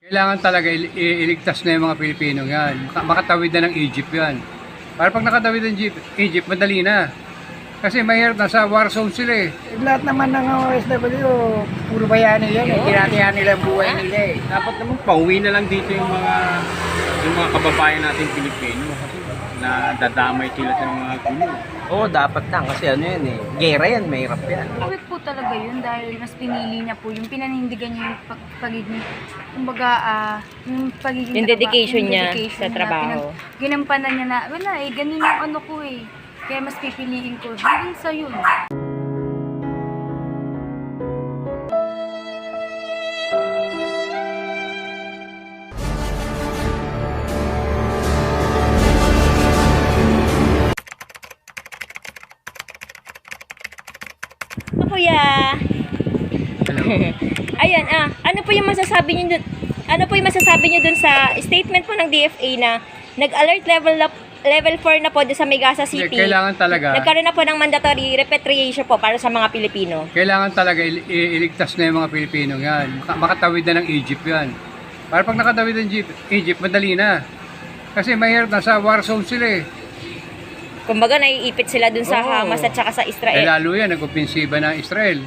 Kailangan talaga iligtas na yung mga Pilipino yan. Makatawid na ng Egypt yan. Para pag nakatawid ng Egypt, madali na. Kasi mahirap, nasa war zone sila eh. Lahat naman ng OFW, puro bayani yan eh. Tinatihan nila ang buhay nila eh. Dapat naman pauwi na lang dito yung mga kababayan natin Pilipino kasi na dadamay sila sa mga gulo. Oo, dapat lang kasi ano yan eh. Gera yan, mahirap yan. Awit po talaga yun dahil mas pinili niya po yung pinanindigan niya yung pagiging, kumbaga, yung pagiging... Yung dedication niya sa niya, trabaho. Ginampanan niya na, wala eh, ganun yung ano ko eh. Kaya mas pipiliin ko, hanggang sa yun. Kuya. Ayan, ano po yung masasabi niyo dun? Ano po yung masasabi niyo dun sa statement po ng DFA na nag-alert level 4 na po dun sa Megasa City? Kailangan talaga. Nagkaroon na po ng mandatory repatriation po para sa mga Pilipino. Kailangan talaga iligtas na yung mga Pilipino yan. Makatawid na ng Egypt yan. Para pag nakatawid ng Egypt, madali na. Kasi mahirap, nasa war zone sila eh. Kumbaga, naiipit sila dun sa Oo. Hamas at saka sa Israel. Lalo yan, nag-opensiba na Israel.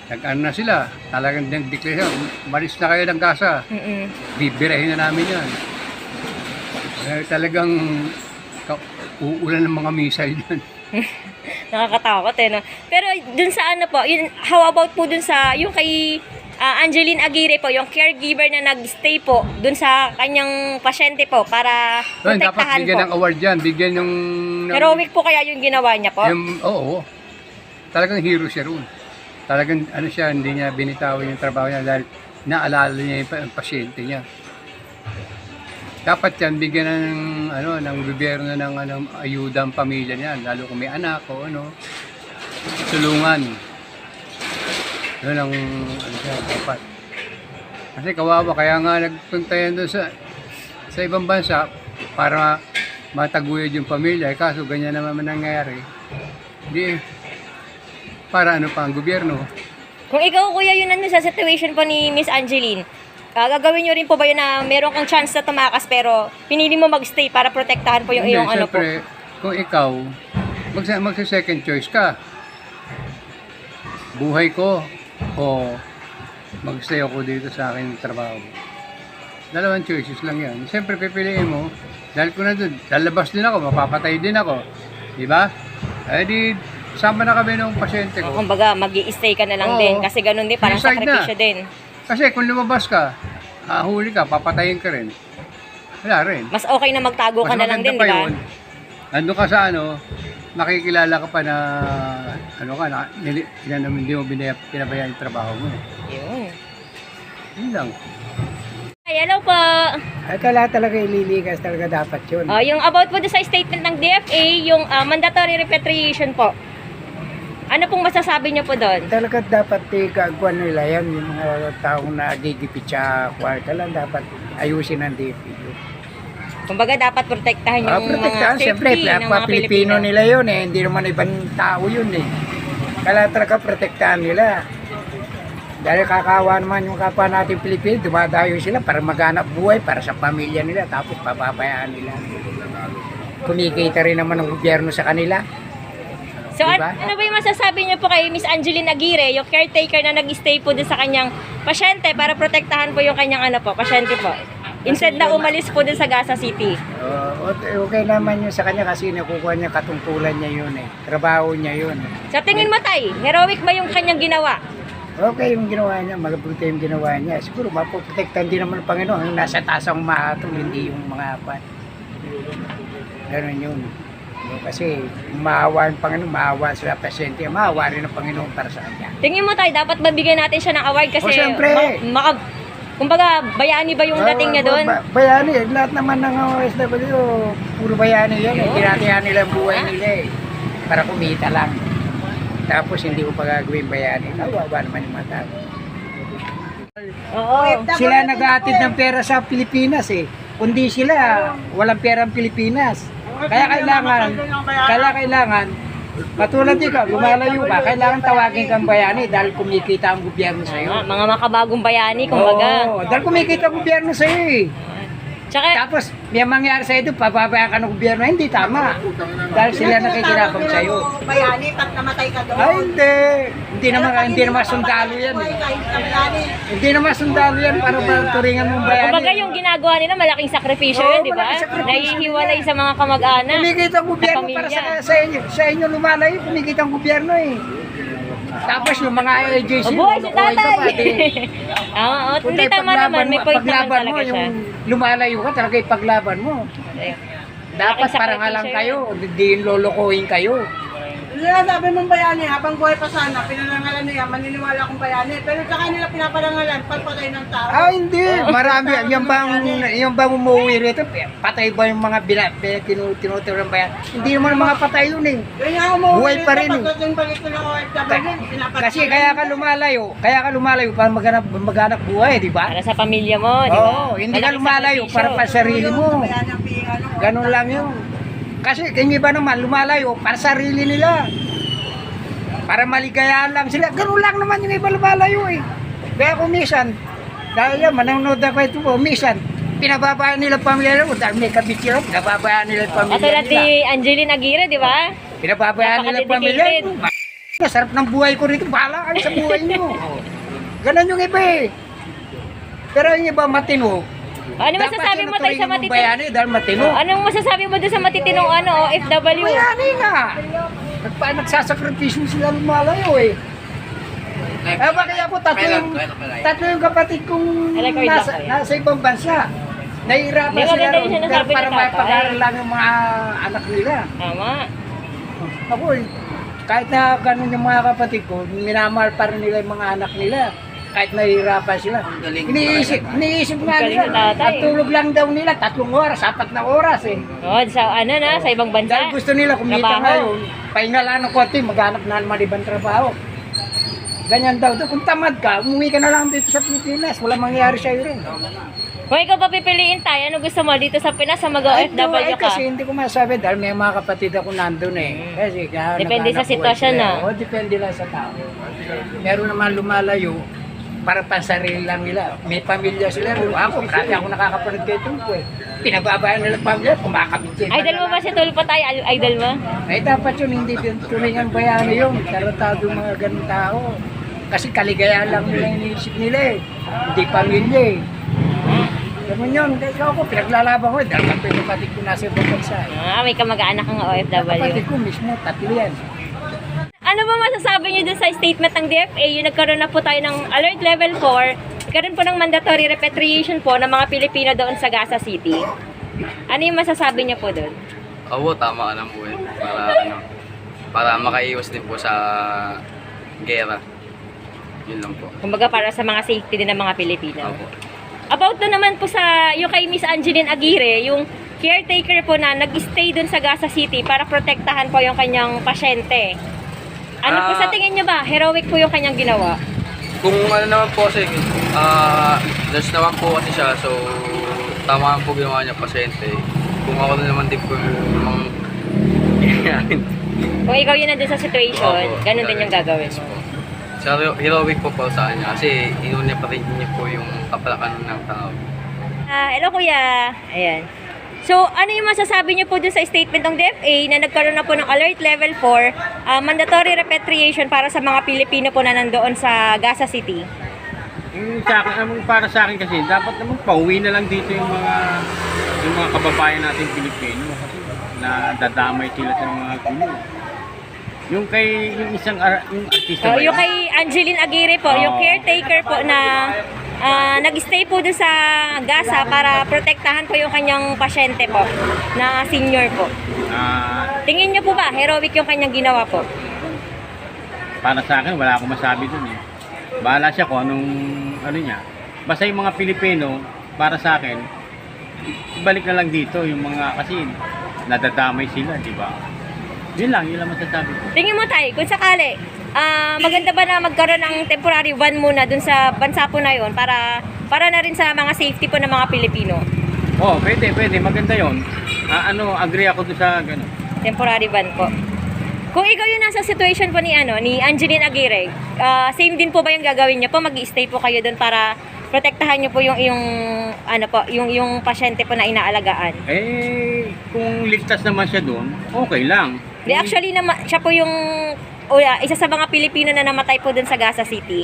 Nag-ano na sila, talagang nag-declare, malis na kayo ng Gaza. Bibirahin na namin yan. Talagang uulan ng mga missile yan. Nakakatakot eh, no? Pero dun sa ano po, yun, how about po dun sa, yung kay Angeline Aguirre po, yung caregiver na nag-stay po dun sa kanyang pasyente po para Dapat protektahan bigyan ng po. award yan, bigyan yung... Heroic po kaya yung ginawa niya po? Oo, talagang hero siya roon. Talagang ano siya, hindi niya binitawan yung trabaho niya dahil naalala niya yung pasyente niya. Dapat yan, bigyan ng gobyerno ng ayuda ang pamilya niya, lalo kung may anak o tulungan. Yun ang siya, dapat. Kasi kawawa, kaya nga nagpunta yan doon sa ibang bansa para mataguyod yung pamilya. Kaso ganyan naman nangyayari. Hindi, para ano pa ang gobyerno. Kung ikaw kuya yun sa situation po ni Miss Angeline, gagawin nyo rin po ba yun na meron kang chance na tumakas pero pinili mo magstay para protektahan po yung iyong ano po? Siyempre, kung ikaw, magsa-second choice ka. Buhay ko o magstay ako dito sa aking trabaho. Dalawang choices lang yan. Siyempre, pipiliin mo, dahil ko na doon, lalabas din ako, mapapatay din ako. Diba? Eh di, sama na kami ng pasyente ko. Kumbaga, mag-i-stay ka na lang Oo. din kasi ganun din, parang Suicide sakripisyo na. din. Kasi kung lumabas ka, huli ka, papatayin ka rin. Wala rin. Mas okay na magtago ka Mas na lang maganda din, pa di ba? yun. Nandun ka sa makikilala ka pa na, hindi mo pinabayaan yung trabaho mo. Yun. Yun lang. Ay, hello po. Ay, talaga ililigas talaga dapat yun. Yung about po sa statement ng DFA, yung mandatory repatriation po. Ano pong masasabi niyo po doon? Talaga dapat ikagwan nila yan, yung mga taong nagigipit sa kwarta lang, dapat ayusin ang DFA. Kumbaga dapat protektahan yung Protektahan, mga siyempre, safety ng mga Pilipino nila yun eh, hindi naman ibang tao yun eh. Kaya talaga protektahan nila. Dahil kakawa naman yung kapwa natin Pilipino, dumadayo sila para maghanap buhay para sa pamilya nila, tapos papabayaan nila. Kumikita rin naman ng gobyerno sa kanila. So Diba? ano ba yung masasabi niyo po kay Miss Angeline Aguirre, yung caretaker na nag-stay po dun sa kanyang pasyente para protektahan po yung kanyang pasyente po? Instead na umalis po dun sa Gaza City. Okay naman yun sa kanya kasi nakukuha niya katungkulan niya yun eh. Trabaho niya yun. Sa tingin mo tay, heroic ba yung kanyang ginawa? Okay yung ginawa niya, magabuti yung ginawa niya. Siguro mapoprotektan din naman ng Panginoon. Yung nasa taas ang mahatol, hindi yung mga apat. Ganun yun. Kasi maawa ang Panginoon, maawa sa pasyente, maawa rin ang Panginoon para sa kanya. Tingin mo tay, dapat mabigyan natin siya ng award kasi Siyempre. kumbaga bayani ba yung dating niya doon? Bayani, lahat naman ng OFW, puro bayani yan eh. Tinatihan nila ang buhay nila eh. Para kumita lang. Tapos hindi ko pa gagawin bayani. Kawawa naman yung mga tao. Oo. Sila nag-aatid ng pera sa Pilipinas eh. Kundi sila, walang pera ang Pilipinas. Kaya kailangan Katulad ikaw, lumalayo ka, kailangan tawagin kang bayani dahil kumikita ang gobyerno sa'yo. Mga makabagong bayani, kumbaga. Oo, dahil kumikita ang gobyerno sa'yo eh. Tsaka, Tapos, may mangyari sa'yo doon, pababayaan ka ng gobyerno, hindi tama. Dahil sila nakikirapang sa'yo. Bayani, pag namatay ka doon. Ay, hindi. Hindi naman sundalo yan. Eh. Kahit ka bayani. Hindi naman sundalo yan para turingan mong bayani. kumbaga yung ginagawa nila, malaking sakripisyo yun, di ba? malaking sakripisyo. Nahihiwalay sa mga kamag-anak. Kumikita ang gobyerno Sa para pamilya. sa inyo lumalayo, kumikita ang gobyerno eh. Tapos yung mga agency, Buhay si lulukoy ka tatay! pa, di. Oo, Kung hindi tayo tama naman, may point naman paglaban mo, talaga siya. yung lumalayo ka, talaga ipaglaban mo. Ayun. Dapat Malaking parang lang sakripisyo kayo, hindi lolokohin kayo. Sabi mong bayani, habang buhay pa sana, pinanangalan niya, maniniwala akong bayani. Pero sa kanila pinaparangalan, pagpatay ng tao. Ah, hindi. Marami. Yung bang umuwi rito, patay ba yung mga tinuturo ng bayan? Hindi naman mga patay yun eh. Yun nga umuwi Buhay pa rin eh. pagdating balik ko ng OFW, pinapatay. Kasi kaya ka lumalayo para maghanap buhay, di ba? Para sa pamilya mo, di ba? Oo, hindi ka Malaking lumalayo sakripisyo. para pa sarili mo. Bayani ang ano. Ganun lang yun. Kasi yung iba naman lumalayo para sarili nila. Para maligayahan lang sila. Ganun lang naman yung iba lumalayo eh. Kaya kung minsan, dahil yan, manonood ako ito po, minsan, pinababayaan nila pamilya nila. Dahil may kabit sila, pinababayaan nila yung pamilya Katulad ni nila. Angeline Aguirre, di ba? Pinababayaan nila yung pamilya. Napaka-dedicated. Sarap ng buhay ko rito. Bahala kayo sa buhay nyo. Ganun yung iba eh. Pero yung iba matino. Ano masasabi mo tayo sa matitinong matitinong? bayani dahil matino. Anong masasabi mo doon sa matitinong OFW? Bayani nga. Nagsasakripisyo sila lumalayo eh. Ba kaya po tatlo yung kapatid kong I like how it looks, nasa ibang bansa. Nahihirapan Di ba sila ganda yung ron sinasabi para ni tatay? mapag-aaral lang yung mga anak nila. Tama. Ako eh, kahit na ganun yung mga kapatid ko, minamahal pa rin nila yung mga anak nila. Kahit nahihirapan sila. Iniisip nga Galing nila. ni tatay. At tulog lang daw nila, 3 oras, 4 na oras eh. Oh, sa ibang bansa. Dahil gusto nila kumita Trabaho. ngayon, pahinga lang ng konti, maghanap na naman ibang trabaho. Ganyan daw. Kung tamad ka, umuwi ka na lang dito sa Pilipinas. Wala mangyayari sa'yo rin. Kung ikaw pa pipiliin tayo, ano gusto mo dito sa Pinas sa mag-OFW ka? Kasi hindi ko masabi dahil may mga kapatid ako nandun eh. Kasi kaya Depende sa naghanap buhay sitwasyon, sila. ah. Oo, depende lang sa tao. Meron naman lumalayo para pansarili lang nila. May pamilya sila. Ako, kasi ako nakakapanood kay Tulpo eh. Pinababayaan nila pamilya, kumakabit sila. Idol mo ba si Tulpo tayo? Idol mo? Ay dapat yun, hindi turingan bayani yun. Tarantado mga ganun tao. Kasi kaligayahan lang nila iniisip nila eh. Hindi pamilya eh. Ganun yun. Kasi ako, pinaglalaban ko eh. Dahil kapatid ko nasa ibang bansa eh. May kamag-anak kang OFW. Kapatid ko mismo, 3 yan. Ano ba masasabi niyo dun sa statement ng DFA? Yung nagkaroon na po tayo ng Alert Level 4, nagkaroon po ng mandatory repatriation po ng mga Pilipino doon sa Gaza City. Ano yung masasabi niyo po doon? Oo, tama ka lang po eh. Para makaiwas din po sa gera. Yun lang po. Kumbaga para sa mga safety din ng mga Pilipino. Opo. About doon naman po sa yung kay Miss Angeline Aguirre, yung caretaker po na nag-stay doon sa Gaza City para protektahan po yung kanyang pasyente. Ano po sa tingin niyo ba? Heroic po yung kanyang ginawa? Kung ano naman po kasi, nurse naman po kasi siya, so tama po ginawa niya pasyente. Kung ako naman din po yung Kung ikaw yun nandun sa situation, Opo, ganun din yung gagawin yes mo. po. So, heroic po sa kanya kasi inunya pa rin niya po yung kapalakan ng tao. Hello kuya. Ayan. So, ano yung masasabi niyo po dun sa statement ng DFA na nagkaroon na po ng Alert Level 4, mandatory repatriation para sa mga Pilipino po na nandoon sa Gaza City? Yung sa akin, para sa akin kasi, dapat naman pauwi na lang dito yung mga kababayan natin Pilipino kasi nadadamay sila sa mga gulo. Yung isang yung artista ba Yung yun? kay Angeline Aguirre po, yung caretaker po na nag-stay po doon sa Gaza para protektahan po yung kanyang pasyente po na senior po. Tingin niyo po ba, heroic yung kanyang ginawa po? Para sa akin, wala akong masabi dun eh. Bahala siya kung anong ano niya. Basta yung mga Pilipino, para sa akin, ibalik na lang dito yung mga kasi nadadamay sila, di ba? Yun lang masasabi ko. Tingin mo tayo, kung sakali, maganda ba na magkaroon ng temporary van muna dun sa bansa po na yun para na rin sa mga safety po ng mga Pilipino? Oh, pwede, maganda yon. Agree ako doon sa gano'n. Temporary van po. Kung ikaw yung nasa situation po ni Angeline Aguirre, same din po ba yung gagawin niyo po? Mag-i-stay po kayo doon para protektahan niyo po yung pasyente po na inaalagaan. Kung ligtas naman siya doon, okay lang. Actually, siya po yung isa sa mga Pilipino na namatay po doon sa Gaza City.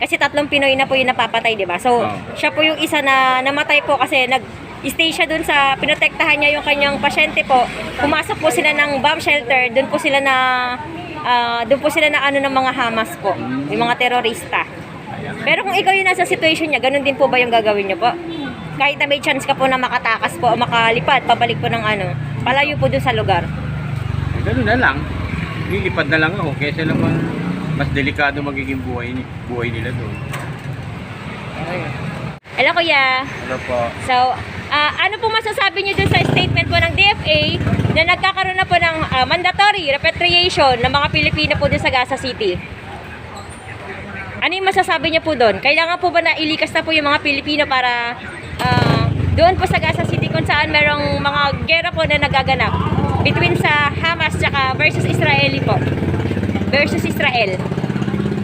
Kasi 3 Pinoy na po yung napapatay, di ba? So, siya po yung isa na namatay po kasi nag-stay siya doon sa pinotektahan niya yung kanyang pasyente po. Pumasok po sila ng bomb shelter, doon po sila na ng mga Hamas po, yung mga terorista. Pero kung ikaw yung nasa situation niya, ganun din po ba yung gagawin niyo po? Kahit na may chance ka po na makatakas po o makalipad, pabalik po ng palayo po doon sa lugar. Ganun na lang. Lilipad na lang ako kaysa naman mas delikado magiging buhay nila doon. Hello, kuya. Ano po? So, ano po masasabi niyo dun sa statement po ng DFA na nagkakaroon na po ng mandatory repatriation ng mga Pilipino po dun sa Gaza City? Ano yung masasabi niyo po doon? Kailangan po ba na ilikas na po yung mga Pilipino para doon po sa Gaza City kung saan merong mga gera po na nagaganap between sa Hamas tsaka versus Israeli po? Versus Israel.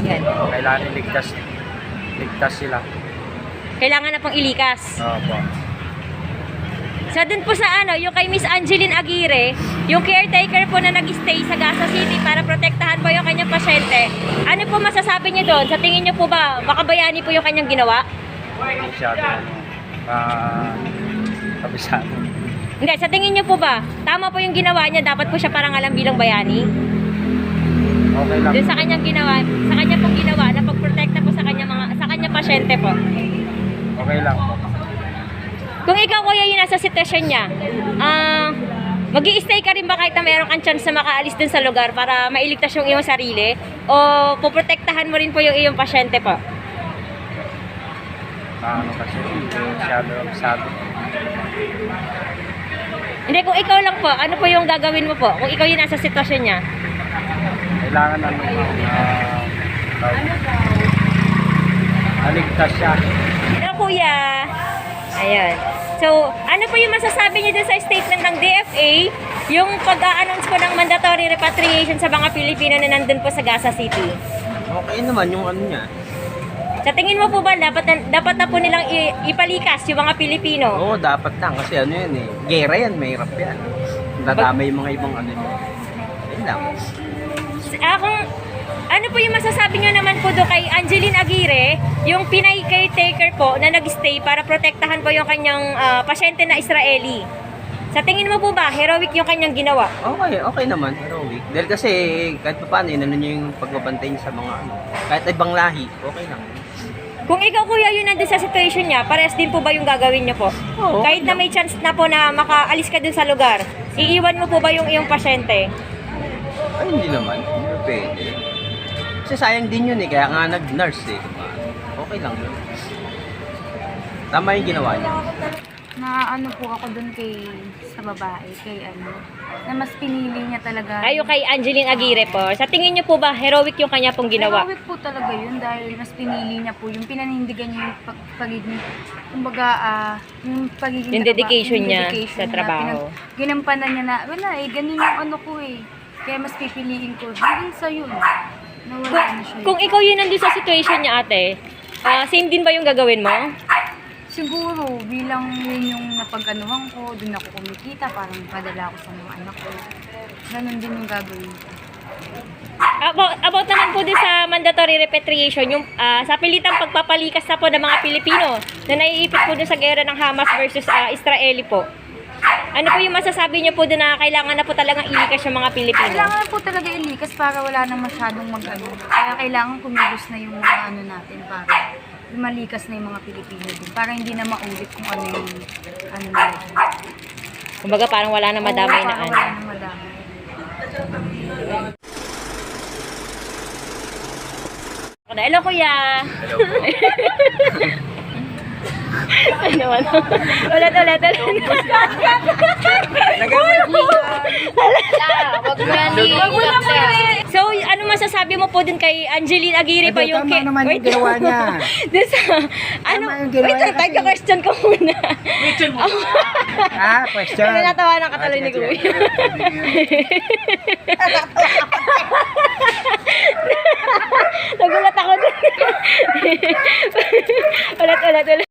Yan. Kailangan ligtas sila. Kailangan na pong ilikas. Opo. So dun po sa yung kay Miss Angeline Aguirre, yung caretaker po na nag-stay sa Gaza City para protektahan po yung kanyang pasyente, ano po masasabi niyo doon? Sa tingin niyo po ba, makabayani po yung kanyang ginawa? Masyado kabisado. Hindi, sa tingin niyo po ba, tama po yung ginawa niya, dapat po siya parangalan bilang bayani? Okay lang. Doon sa kanyang ginawa, sa kanya pong ginawa na pagprotekta po sa kanyang pasyente po. Okay lang po. Kung ikaw kuya yung nasa sitwasyon niya, mag-i-stay ka rin ba kahit na mayroong kang chance na makaalis dun sa lugar para mailigtas yung iyong sarili? O puprotektahan mo rin po yung iyong pasyente po? Kasi masyado kabisado. Hindi, kung ikaw lang po, ano po yung gagawin mo po? Kung ikaw yung nasa sitwasyon niya? Kailangan aligtas siya. Hello kuya! Ayan. So, ano po yung masasabi niyo dun sa statement ng DFA, yung pag-a-announce po ng mandatory repatriation sa mga Pilipino na nandun po sa Gaza City? Okay naman yung niya. Sa tingin mo po ba, dapat na po nilang ipalikas yung mga Pilipino? Oo, dapat lang. Kasi yan gera yan, may hirap yan. Dadamay yung mga ibang yun. Yun lang. Kung ano po yung masasabi nyo naman po doon kay Angeline Aguirre, yung Pinay caretaker po na nag-stay para protektahan po yung kanyang pasyente na Israeli. Sa tingin mo po ba, heroic yung kanyang ginawa? Okay naman, heroic. Dahil kasi kahit pa paano, inano niya yung pagbabantay niya sa mga kahit ibang lahi, okay lang. Kung ikaw kuya yun nandun sa situation niya, parehas din po ba yung gagawin niyo po? Oo. Kahit na may chance na po na makaalis ka dun sa lugar, iiwan mo po ba yung iyong pasyente? Ay, hindi naman. Hindi pwede. Kasi sayang din yun kaya nga nag-nurse Okay lang yun. Tama yung ginawa niya. Na po ako dun sa babae, na mas pinili niya talaga. Ayo kay Angeline Aguirre po. Sa tingin niyo po ba, heroic yung kanya pong ginawa? Heroic po talaga yun dahil mas pinili niya po yung pinanindigan niya yung pagiging, kumbaga, yung pagiging Yung dedication niya dedication sa trabaho. Ginampanan niya na, wala ganun yung ko Kaya mas pipiliin ko, hanggang sa'yo na wala na siya. Kung ikaw yun nandun sa situation niya ate, same din ba yung gagawin mo? Siguro, bilang yun yung napag-anuhan ko, dun ako kumikita, parang padala ko sa mga anak ko. Ganon din yung gagawin ko. About naman po din sa mandatory repatriation, yung sa pilitang pagpapalikas na po ng mga Pilipino na naiipit po dun sa gera ng Hamas versus Israeli po. Ano po yung masasabi niyo po doon na kailangan na po talagang ilikas yung mga Pilipino? Kailangan po talaga ilikas para wala nang masyadong mag-ano. Kaya kailangan kumilos na yung mga natin para malikas na yung mga Pilipino din. Para hindi na maulit kung ano yung nila. Kumbaga parang wala na madamay na Parang wala nang madamay. Hello kuya! Hello po. Ano, ano? Ulit. Wag mo yan i-cut. So, ano masasabi mo po dun kay Angeline Aguirre pa yung... Tama naman yung ginawa niya. Dun sa... Ano? yung ginawa Wait, niya kasi- taga-question ko muna. Question. Kasi natawa ng katuloy ni Kuya. Nagulat ako dun. Ulit.